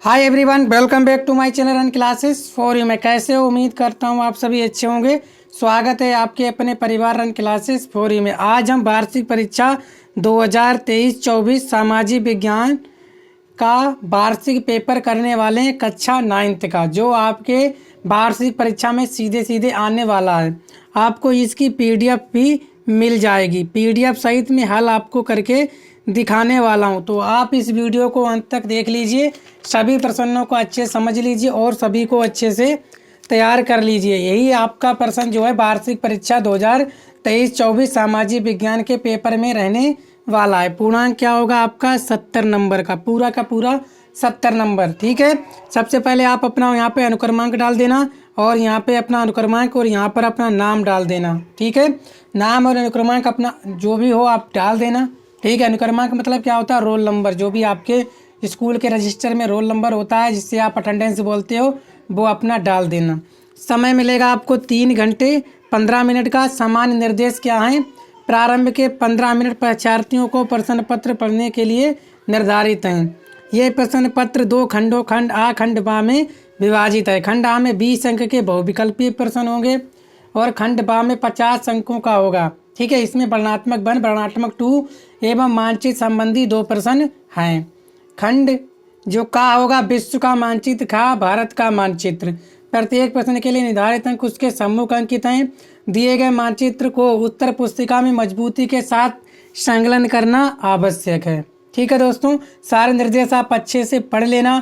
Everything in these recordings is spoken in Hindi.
Hi everyone, welcome back to my channel and classes for you. मैं कैसे हो? उम्मीद करता हूँ आप सभी अच्छे होंगे। स्वागत है आपके अपने परिवार रन क्लासेस फॉर यू में। आज हम वार्षिक परीक्षा 2023-24 सामाजिक विज्ञान का वार्षिक पेपर करने वाले हैं, कक्षा 9th का, जो आपके वार्षिक परीक्षा में सीधे सीधे आने वाला है। आपको इसकी पीडीएफ भी मिल जाएगी। पीडीएफ सहित में हल आपको करके दिखाने वाला हूं, तो आप इस वीडियो को अंत तक देख लीजिए, सभी प्रश्नों को अच्छे समझ लीजिए और सभी को अच्छे से तैयार कर लीजिए। यही आपका प्रश्न जो है वार्षिक परीक्षा 2023-24 सामाजिक विज्ञान के पेपर में रहने वाला है। पूर्णांक क्या होगा आपका? 70 नंबर का पूरा 70 नंबर। ठीक है, सबसे पहले आप अपना यहाँ पे अनुक्रमांक डाल देना और यहाँ पे अपना अनुक्रमांक और यहाँ पर अपना नाम डाल देना। ठीक है, नाम और अनुक्रमांक अपना जो भी हो आप डाल देना। ठीक है, अनुक्रमांक मतलब क्या होता है? रोल नंबर, जो भी आपके स्कूल के रजिस्टर में रोल नंबर होता है जिससे आप अटेंडेंस बोलते हो, वो अपना डाल देना। समय मिलेगा आपको 3 घंटे 15 मिनट का। सामान्य निर्देश क्या है? प्रारंभ के 15 मिनट परीक्षार्थियों को प्रश्न पत्र पढ़ने के लिए निर्धारित हैं। ये प्रश्न पत्र 2 खंडों खंड आ खंड बा में विभाजित है। खंड आ में 20 अंक के बहुविकल्पीय प्रश्न होंगे और खंड बा में 50 अंकों का होगा। ठीक है, इसमें वर्णनात्मक 1, वर्णनात्मक 2 एवं मानचित्र संबंधी 2 प्रश्न हैं। खंड जो का होगा विश्व का मानचित्र, खा भारत का मानचित्र। प्रत्येक प्रश्न के लिए निर्धारित अंक उसके सम्मुख अंकित हैं। दिए गए मानचित्र को उत्तर पुस्तिका में मजबूती के साथ संकलन करना आवश्यक है। ठीक है दोस्तों, सारे निर्देश आप अच्छे से पढ़ लेना।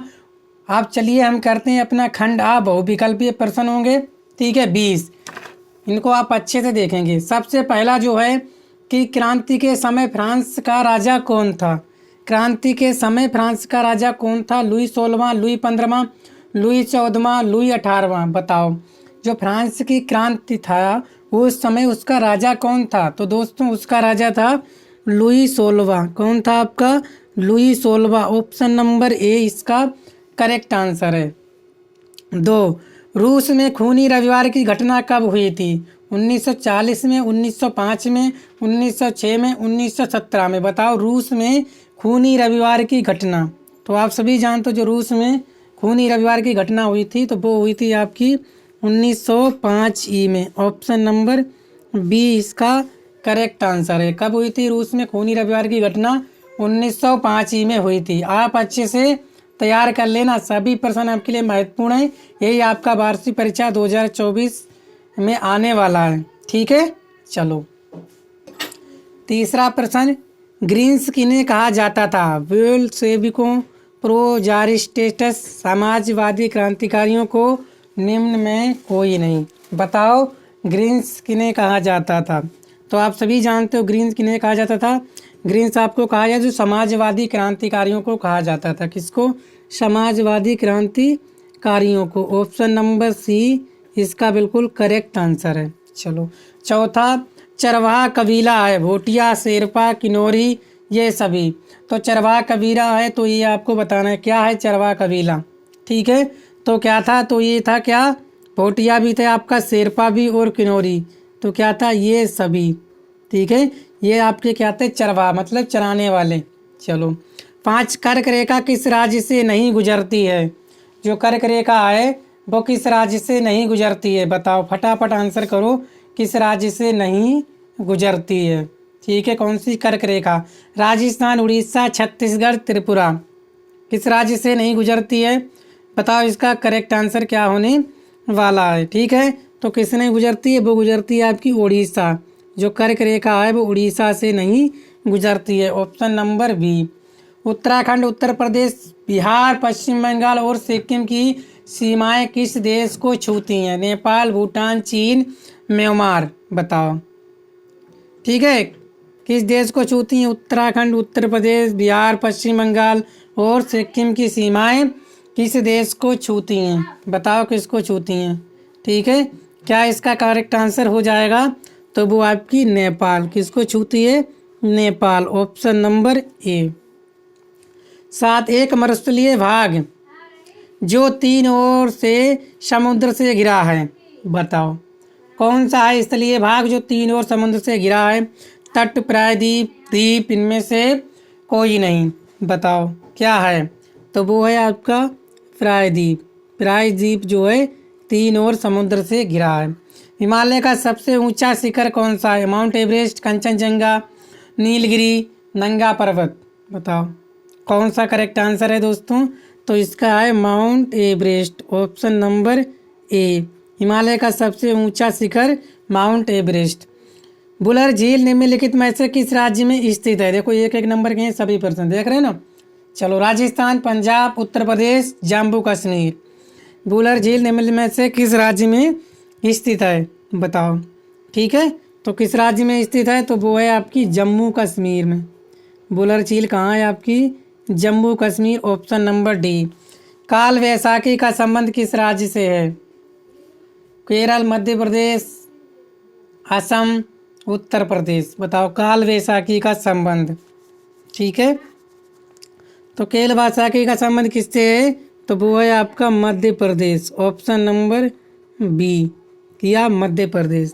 आप चलिए हम करते हैं अपना खंड आ, बहुविकल्पीय प्रश्न होंगे। ठीक है, 20, इनको आप अच्छे से देखेंगे। सबसे पहला जो है कि क्रांति के समय फ्रांस का राजा कौन था? क्रांति के समय फ्रांस का राजा कौन था? लुई 16वां, लुई 15वां, लुई 14वां, लुई 18वां। बताओ, जो फ्रांस की क्रांति था उस समय उसका राजा कौन था? तो दोस्तों उसका राजा था लुई 16वां। कौन था आपका? लुई 16वां। ऑप्शन नंबर ए इसका करेक्ट आंसर है। 2, रूस में खूनी रविवार की घटना कब हुई थी? 1940 में, 1905 में, 1906 में, 1917 में। बताओ, रूस में खूनी रविवार की घटना। तो आप सभी जानते हो जो रूस में खूनी रविवार की घटना हुई थी तो वो हुई थी आपकी 1905 ई में। ऑप्शन नंबर बी इसका करेक्ट आंसर है। कब हुई थी रूस में खूनी रविवार की घटना? 1905 ई में हुई थी। आप अच्छे से तैयार कर लेना, सभी प्रश्न आपके लिए महत्वपूर्ण है। यही आपका वार्षिक परीक्षा 2024 में आने वाला है। ठीक है, चलो तीसरा प्रश्न, ग्रीन्स किन्हें कहा जाता था? बोल्शेविकों, प्रोजारिस्टेट्स, समाजवादी क्रांतिकारियों को निम्न में कोई नहीं। बताओ, ग्रीन्स किन्हें कहा जाता था? तो आप सभी जानते हो ग्रीन्स किन्हें कहा जाता था। ग्रीन्स आपको कहा जाए जो समाजवादी क्रांतिकारियों को कहा जाता था। किसको? समाजवादी क्रांतिकारियों को। ऑप्शन नंबर सी इसका बिल्कुल करेक्ट आंसर है। चलो चौथा, चरवाहा कबीला है, भोटिया, शेरपा, किन्नौरी, ये सभी। तो चरवाहा कबीला है तो ये आपको बताना है क्या है चरवाहा कबीला। ठीक है, तो क्या था? तो ये था क्या? भोटिया भी थे आपका, शेरपा भी और किन्नौरी। तो क्या था? ये सभी। ठीक है, ये आपके क्या थे? चरवाहा मतलब चराने वाले। चलो 5, कर्क रेखा किस राज्य से नहीं गुजरती है? जो कर्क रेखा है वो किस राज्य से नहीं गुजरती है? बताओ, फटाफट आंसर करो, किस राज्य से नहीं गुजरती है? ठीक है, कौन सी कर्क रेखा? राजस्थान, उड़ीसा, छत्तीसगढ़, त्रिपुरा। किस राज्य से नहीं गुजरती है? बताओ, इसका करेक्ट आंसर क्या होने वाला है? ठीक है, तो किस नहीं गुजरती है? वो गुजरती है आपकी उड़ीसा। जो कर्क रेखा है वो उड़ीसा से नहीं गुजरती है। Option number B. Uttarakhand, Uttar Pradesh, Bihar, Paschim Bangal और सिक्किम की सीमाएं किस देश को छूती हैं? नेपाल, भूटान, चीन, म्यांमार। बताओ, ठीक है, किस देश को छूती हैं? उत्तराखंड, उत्तर प्रदेश, बिहार, पश्चिम बंगाल और सिक्किम की सीमाएं किस देश को छूती हैं? बताओ, किसको छूती हैं? ठीक है, क्या इसका करेक्ट आंसर हो जाएगा? तो वो आपकी नेपाल। किसको छूती है? नेपाल। Option number A. 7, एक मरुस्थलीय भाग जो 3 ओर से समुद्र से घिरा है। बताओ, कौन सा है स्थलीय भाग जो 3 ओर समुद्र से घिरा है? तट, प्रायद्वीप, द्वीप, इनमें से कोई नहीं। बताओ क्या है? तो वो है आपका प्रायद्वीप जो है 3 ओर समुद्र से घिरा है। हिमालय का सबसे ऊंचा शिखर कौन सा है? माउंट एवरेस्ट, कंचनजंगा, नीलगिरी, नंगा पर्वत। बताओ कौन सा करेक्ट आंसर है दोस्तों? तो इसका है mount Everest, option number A. Himalaya का सबसे ऊंचा शिखर माउंट एवरेस्ट। बुलर झील निम्नलिखित में से किस राज्य में स्थित है? देखो एक एक नंबर के हैं सभी प्रश्न, देख रहे हैं ना। चलो, राजस्थान, पंजाब, उत्तर प्रदेश, जम्मू कश्मीर। बुलर झील निम्नलिखित में से किस राज्य में स्थित है? बताओ। ठीक है, तो किस राज्य में स्थित है? तो वो है आपकी जम्मू कश्मीर में। बुलर झील कहाँ है आपकी? Jammu Kashmir, option number D. काल वैसाखी का संबंध किस राज्य से है? केरल, मध्य प्रदेश, असम, उत्तर प्रदेश। बताओ काल वैसाखी का संबंध। ठीक है, तो केरल वैसाखी का संबंध किससे है? तो वो है आपका Madhya Pradesh, option number B किया, मध्य प्रदेश।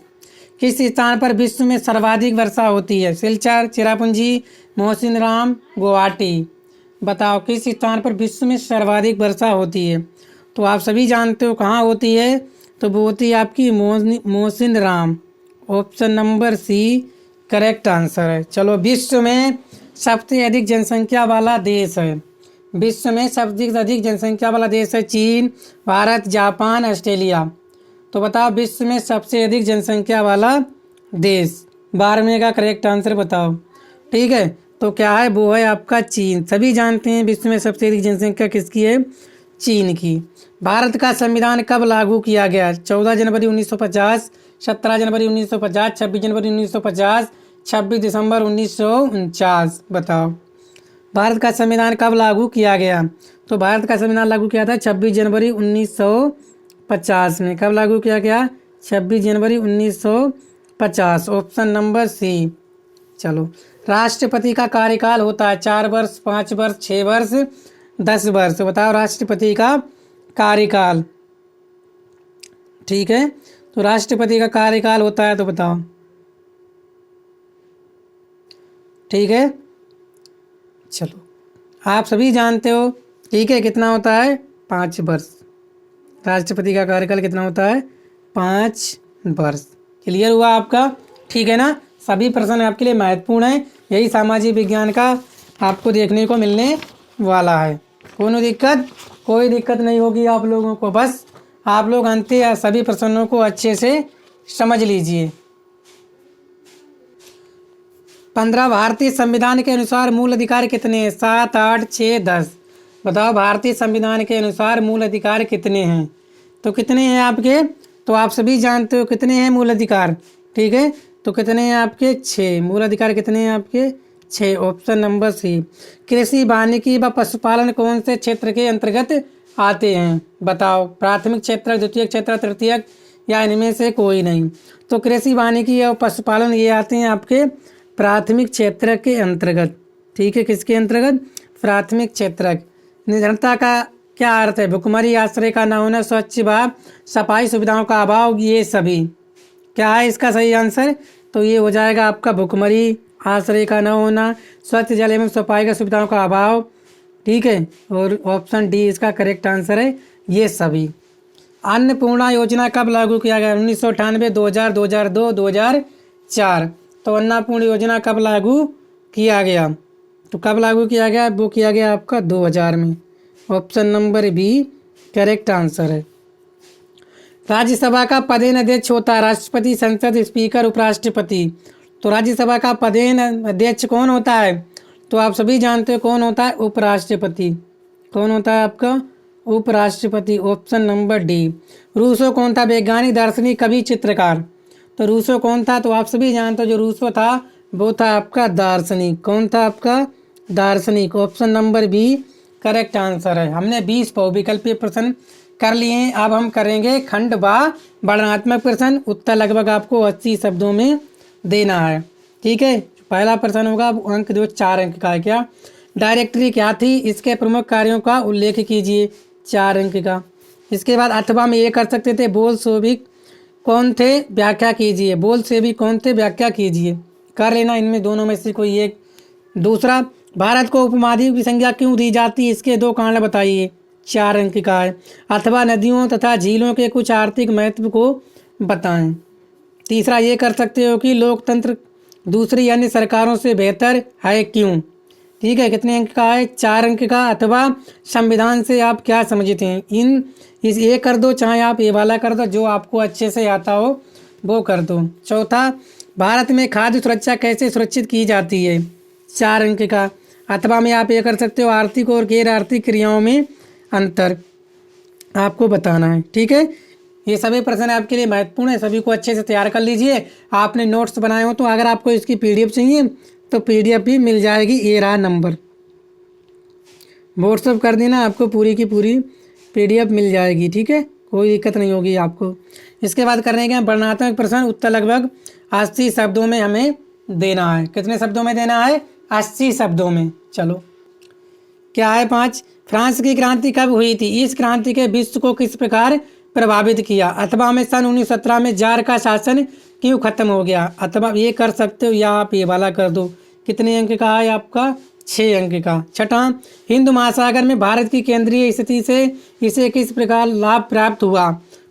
किस स्थान पर विश्व में सर्वाधिक वर्षा होती है? सिलचर, चिरापुंजी, मौसिनराम, गुवाहाटी। बताओ किस स्थान पर विश्व में सर्वाधिक वर्षा होती है? तो आप सभी जानते हो कहाँ होती है, तो वो होती है आपकी Mawsynram, option number C correct answer है। चलो, विश्व में सबसे अधिक जनसंख्या वाला देश है। विश्व में सबसे अधिक जनसंख्या वाला देश है चीन, भारत, जापान, ऑस्ट्रेलिया। तो बताओ विश्व में सबसे अधिक जनसंख्या वाला देश, 12वें का करेक्ट आंसर बताओ। ठीक है, तो क्या है? वो है आपका चीन। सभी जानते हैं विश्व में सबसे अधिक जनसंख्या किसकी है? चीन की। भारत का संविधान कब लागू किया गया? 14 जनवरी 1950, 17 जनवरी 1950, 26 जनवरी 1950, 26 दिसंबर 1949। बताओ भारत का संविधान कब लागू किया गया? तो भारत का संविधान लागू किया था 26 जनवरी 1950 में। कब लागू किया गया? 26 जनवरी 1950, ऑप्शन नंबर सी। चलो, राष्ट्रपति का कार्यकाल होता है 4 वर्ष, 5 वर्ष, 6 वर्ष, 10 वर्ष। बताओ राष्ट्रपति का कार्यकाल। ठीक है, तो राष्ट्रपति का कार्यकाल होता है, तो बताओ। ठीक है, चलो आप सभी जानते हो। ठीक है, कितना होता है? 5 वर्ष। राष्ट्रपति का कार्यकाल कितना होता है? 5 वर्ष। क्लियर हुआ आपका? ठीक है ना। सभी प्रश्न आपके लिए महत्वपूर्ण है। यही सामाजिक विज्ञान का आपको देखने को मिलने वाला है। कोई दिक्कत नहीं होगी आप लोगों को। बस आप लोग अंत या सभी प्रश्नों को अच्छे से समझ लीजिए। 15 भारतीय संविधान के अनुसार मूल अधिकार कितने हैं? 7, 8, 6, 10। बताओ भारतीय संविधान के अनुसार मूल अधिकार कितने हैं? तो कितने हैं आपके? तो आप सभी जानते हो कितने हैं मूल अधिकार। ठीक है, तो कितने हैं आपके? 6 मूल अधिकार। कितने हैं आपके? 6, ऑप्शन नंबर सी। कृषि, वानिकी व पशुपालन कौन से क्षेत्र के अंतर्गत आते हैं? बताओ प्राथमिक क्षेत्र, द्वितीय क्षेत्र, तृतीयक, या इनमें से कोई नहीं? तो कृषि, वानिकी और पशुपालन ये आते हैं आपके प्राथमिक क्षेत्र के अंतर्गत। ठीक है, किसके अंतर्गत? प्राथमिक क्षेत्र। निर्धनता का क्या अर्थ है? भुखमरी, आश्रय का न होना, स्वच्छ भाव, सफाई सुविधाओं का अभाव, ये सभी। क्या है इसका सही आंसर? तो ये हो जाएगा आपका भुखमरी, आश्रय का न होना, स्वच्छ जल एवं सफाई का सुविधाओं का अभाव। ठीक है, और ऑप्शन डी इसका करेक्ट आंसर है, ये सभी। अन्नपूर्णा योजना कब लागू किया गया? 1998, 2000, 2002, 2004। तो अन्नपूर्णा योजना कब लागू किया गया? तो कब लागू किया गया? वो किया गया आपका 2000 में, option number B correct answer है। राज्यसभा का पदेन अध्यक्ष होता है राष्ट्रपति, संसद, स्पीकर, उपराष्ट्रपति। तो राज्यसभा का पदेन अध्यक्ष कौन होता है? तो आप सभी जानते हो कौन होता है? उपराष्ट्रपति। कौन होता है आपका? उपराष्ट्रपति, ऑप्शन नंबर डी। रूसो कौन था? वैज्ञानिक, दार्शनिक, कवि, चित्रकार। तो रूसो कौन था? तो आप सभी जानते हो जो रूसो था वो था आपका दार्शनिक। कौन था आपका? दार्शनिक, option number B correct answer है। हमने 20 बहुविकल्पीय प्रश्न कर लिए हैं। अब हम करेंगे खंड व वर्णनात्मक प्रश्न। उत्तर लगभग आपको 80 शब्दों में देना है। ठीक है, पहला प्रश्न होगा अंक जो 4 अंक का है। क्या? डायरेक्टरी क्या थी? इसके प्रमुख कार्यों का उल्लेख कीजिए, 4 अंक का। इसके बाद अथवा में ये कर सकते थे बोल्शेविक कौन थे? व्याख्या कीजिए। बोल्शेविक कौन थे? व्याख्या कीजिए। कर लेना इनमें दोनों में से कोई एक। दूसरा, भारत को उपमहाद्वीप की संज्ञा क्यों दी जाती है? इसके 2 कारण बताइए। 4 अंक का है। अथवा नदियों तथा झीलों के कुछ आर्थिक महत्व को बताएं। तीसरा ये कर सकते हो कि लोकतंत्र दूसरी अन्य सरकारों से बेहतर है क्यों। ठीक है, कितने अंक का है, 4 अंक का। अथवा संविधान से आप क्या समझते हैं। इस ये कर दो, चाहे आप ये वाला कर दो, जो आपको अच्छे से आता हो वो कर दो। चौथा, भारत में खाद्य सुरक्षा कैसे सुरक्षित की जाती है, 4 अंक का। अथवा में आप ये कर सकते हो आर्थिक और गैर आर्थिक क्रियाओं में अंतर आपको बताना है। ठीक है, ये सभी प्रश्न आपके लिए महत्वपूर्ण है, सभी को अच्छे से तैयार कर लीजिए। आपने नोट्स बनाए हो तो अगर आपको इसकी पीडीएफ चाहिए तो पीडीएफ भी मिल जाएगी। ये रहा नंबर, व्हाट्सअप कर देना, आपको पूरी की पूरी पीडीएफ मिल जाएगी। ठीक है, कोई दिक्कत नहीं होगी आपको। इसके बाद करने के वर्णनात्मक प्रश्न, उत्तर लगभग 80 शब्दों में हमें देना है। कितने शब्दों में देना है, 80 शब्दों में। चलो, क्या है 5, फ्रांस की क्रांति कब हुई थी, इस क्रांति के विश्व को किस प्रकार प्रभावित किया। अथवा में सन 1917 में जार का शासन क्यों खत्म हो गया। अथवा ये कर सकते हो या आप ये वाला कर दो। कितने अंक का है आपका, 6 अंक का। छठा, हिंद महासागर में भारत की केंद्रीय स्थिति से इसे किस प्रकार लाभ प्राप्त हुआ।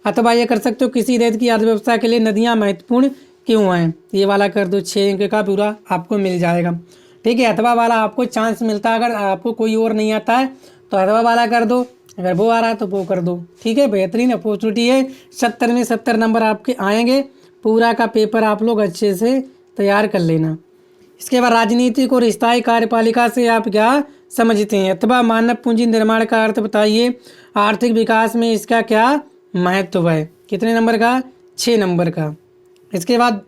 अथवा ये कर सकते हो किसी देश की अर्थव्यवस्था के लिए नदियाँ महत्वपूर्ण क्यों हैं। ये वाला कर दो, 6 अंक का पूरा आपको मिल जाएगा। ठीक है, अथवा वाला आपको चांस मिलता है, अगर आपको कोई और नहीं आता है तो अथवा वाला कर दो, अगर वो आ रहा है तो वो कर दो। ठीक है, बेहतरीन अपॉर्चुनिटी है। 70 में 70 नंबर आपके आएंगे। पूरा का पेपर आप लोग अच्छे से तैयार कर लेना। इसके बाद राजनीतिक और स्थायी कार्यपालिका से आप क्या समझते हैं। अथवा मानव पूंजी निर्माण का अर्थ बताइए, आर्थिक विकास में इसका क्या महत्व है। कितने नंबर का, 6 नंबर का। इसके बाद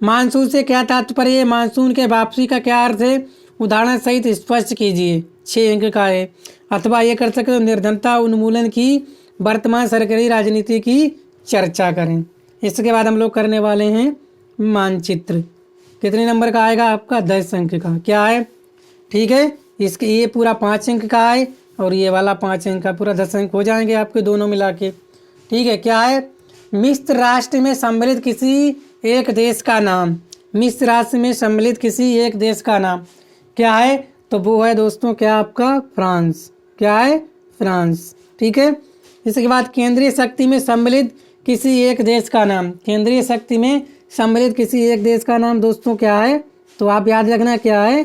मानसून से क्या तात्पर्य है, मानसून के वापसी का क्या अर्थ है, उदाहरण सहित स्पष्ट कीजिए। 6 अंक का है। अथवा ये कर सकते हो निर्धनता उन्मूलन की वर्तमान सरकारी राजनीति की चर्चा करें। इसके बाद हम लोग करने वाले हैं मानचित्र। कितने नंबर का आएगा आपका, 10 अंक का। क्या है, ठीक है, इसके ये पूरा 5 अंक का है और ये वाला 5 अंक का, पूरा 10 अंक हो जाएंगे आपके दोनों मिला के। ठीक है, क्या है, मिस्र राष्ट्र में सम्मिलित किसी एक देश का नाम। मिस्र राष्ट्र में सम्मिलित किसी एक देश का नाम क्या है, तो वो है दोस्तों क्या आपका, फ्रांस। क्या है, फ्रांस। ठीक है, इसके बाद केंद्रीय शक्ति में सम्मिलित किसी एक देश का नाम। केंद्रीय शक्ति में सम्मिलित किसी एक देश का नाम दोस्तों क्या है, तो आप याद रखना क्या है,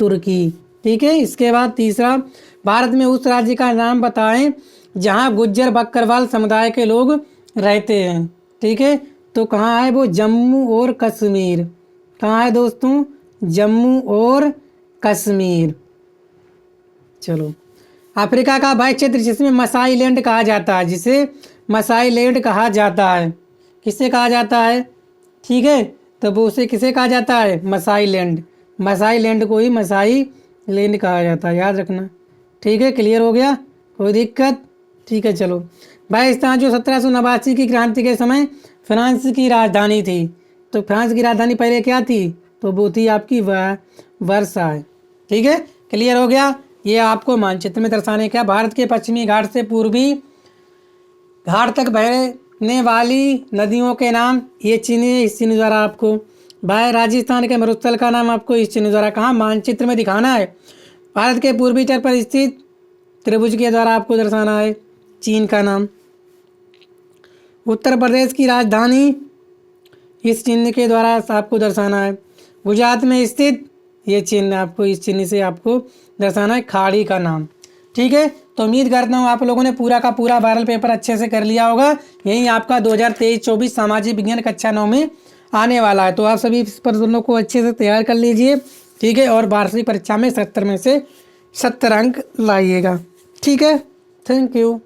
तुर्की। ठीक है, इसके बाद तीसरा, भारत में उस राज्य का नाम बताएं जहां गुज्जर बकरवाल समुदाय के लोग रहते हैं। ठीक है, तो कहाँ है वो, जम्मू और कश्मीर। कहाँ है दोस्तों, जम्मू और कश्मीर। चलो, अफ्रीका का वह क्षेत्र जिसमें मसाई लैंड कहा जाता है, जिसे मसाई लैंड कहा जाता है, किसे कहा जाता है। ठीक है, तो वो उसे किसे कहा जाता है, मसाई लैंड। मसाई लैंड को ही मसाई लैंड कहा जाता है, याद रखना। ठीक है, क्लियर हो गया, कोई दिक्कत। ठीक है, चलो, बाइस्तान जो 1789 की क्रांति के समय फ्रांस की राजधानी थी, तो फ्रांस की राजधानी पहले क्या थी, तो वो थी आपकी वर्साय। ठीक है, क्लियर हो गया। ये आपको मानचित्र में दर्शाने का, भारत के पश्चिमी घाट से पूर्वी घाट तक बहने वाली नदियों के नाम, ये चिन्ह, इस चिन्ह द्वारा आपको भाई राजस्थान के मरुस्थल का नाम आपको इस चिन्ह द्वारा कहाँ मानचित्र में दिखाना है। भारत के पूर्वी तट पर स्थित त्रिभुज के द्वारा आपको दर्शाना है चीन का नाम। उत्तर प्रदेश की राजधानी इस चिन्ह के द्वारा आपको दर्शाना है। गुजरात में स्थित ये चिन्ह आपको इस चिन्ह से आपको दर्शाना है खाड़ी का नाम। ठीक है, तो उम्मीद करता हूँ आप लोगों ने पूरा का पूरा वायरल पेपर अच्छे से कर लिया होगा। यही आपका 2023-24 सामाजिक विज्ञान कक्षा 9 में आने वाला है, तो आप सभी इस प्रश्नों को अच्छे से तैयार कर लीजिए। ठीक है, और वार्षिक परीक्षा में 70 में से 70 अंक लाइएगा। ठीक है, थैंक यू।